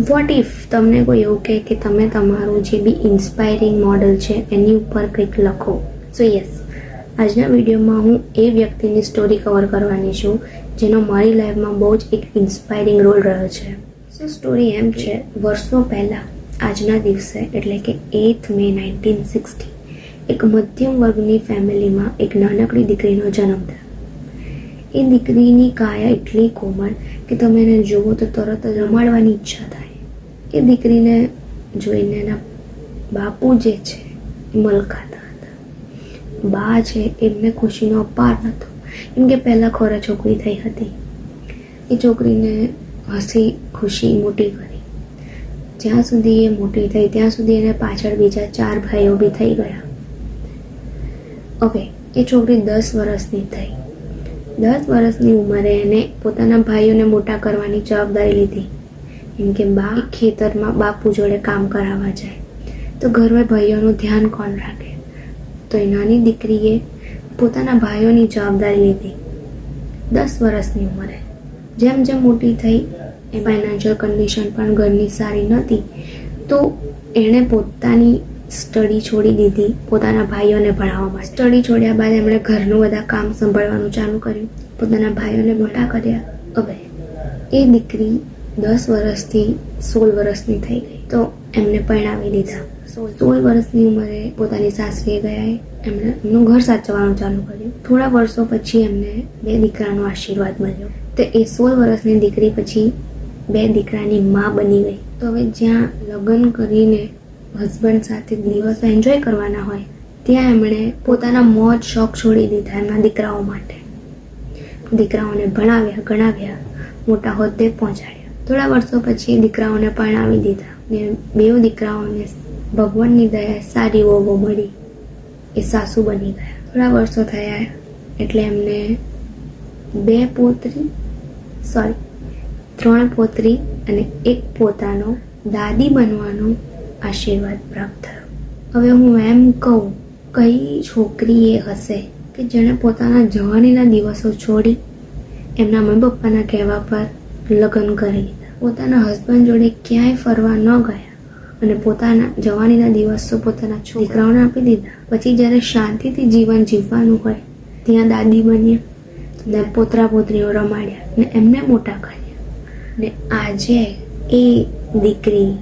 Vote if તમને કોઈ એવું કહે કે તમે તમારું જે બી ઇન્સ્પાયરિંગ મોડલ છે એની ઉપર કંઈક લખો? સો યસ, આજના વિડીયોમાં હું એ વ્યક્તિની સ્ટોરી કવર કરવાની છું જેનો મારી લાઈફમાં બહુ જ એક ઇન્સ્પાયરિંગ રોલ રહ્યો છે. સો સ્ટોરી એમ છે, વર્ષો પહેલાં આજના દિવસે એટલે કે 8th May 1960 એક મધ્યમ વર્ગની ફેમિલીમાં એક નાનકડી દીકરીનો જન્મ થયો. એ દીકરીની કાયા એટલી કોમળ કે તમે એને જુઓ તો તરત જ રમાડવાની ઈચ્છા થાય. એ દીકરીને જોઈને એના બાપુ જે છે એ મલકાતા હતા. બા છે એમને ખુશીનો અપાર હતો, કેમ કે પહેલાં ખોરા છોકરી થઈ હતી. એ છોકરીને હસી ખુશી મોટી કરી. જ્યાં સુધી એ મોટી થઈ ત્યાં સુધી એને પાછળ બીજા 4 ભાઈઓ બી થઈ ગયા. ઓકે, એ છોકરી 10 વર્ષની થઈ. 10 વર્ષની ઉંમરે એને પોતાના ભાઈઓને મોટા કરવાની જવાબદારી લીધી. કેમ કે બા ખેતરમાં બાપુ જોડે કામ કરાવવા જાય તો ઘરમાં ભાઈઓનું ધ્યાન કોણ રાખે? તો એ નાની દીકરીએ પોતાના ભાઈઓની જવાબદારી લીધી 10 વર્ષની ઉંમરે. જેમ જેમ મોટી થઈ એ ફાઇનાન્શિયલ કન્ડિશન પણ ઘરની સારી નહોતી, તો એણે પોતાની સ્ટડી છોડી દીધી પોતાના ભાઈઓને ભણાવવા માટે. સ્ટડી છોડ્યા બાદ એમણે ઘરનું બધા કામ સંભાળવાનું ચાલુ કર્યું, પોતાના ભાઈઓને મોટા કર્યા. હવે એ દીકરી 10 વર્ષથી 16 વર્ષની થઈ ગઈ તો એમને પરણાવી દીધા. 16 વર્ષની ઉંમરે પોતાની સાસરીએ ગયા. એમણે એમનું ઘર સાચવવાનું ચાલુ કર્યું. થોડા વર્ષો પછી એમને 2 દીકરાનો આશીર્વાદ મળ્યો. તો એ 16 વર્ષની દીકરી પછી 2 દીકરાની માં બની ગઈ. તો હવે જ્યાં લગ્ન કરીને હસબન્ડ સાથે દિવસો એન્જોય કરવાના હોય ત્યાં એમણે પોતાના મોજ શોખ છોડી દીધા એમના દીકરાઓ માટે. દીકરાઓને ભણાવ્યા, ગણાવ્યા, મોટા હોદ્દે પહોંચાડ્યા. થોડા વર્ષો પછી દીકરાઓને પરણાવી દીધા ને 2 દીકરાઓને ભગવાનની દયા સારી વહુઓ મળી, એ સાસુ બની ગયા. થોડા વર્ષો થયા એટલે એમને 3 પોતરી અને 1 પોતાનો દાદી બનવાનો આશીર્વાદ પ્રાપ્ત થયો. હવે હું એમ કહું, કઈ છોકરી એ હશે કે જેણે પોતાના જવાનીના દિવસો છોડી એમના મમ્મી પપ્પાના કહેવા પર લગ્ન કરી લીધા, પોતાના હસબન્ડ જોડે ક્યાંય ફરવા ન ગયા અને પોતાના જવાનીના દિવસો પોતાના છોકરાઓને આપી દીધા. પછી જ્યારે શાંતિથી જીવન જીવવાનું હોય ત્યાં દાદી બન્યા ને પોતરા પોતરીઓ રમાડ્યા ને એમને મોટા કર્યા. ને આજે એ દીકરી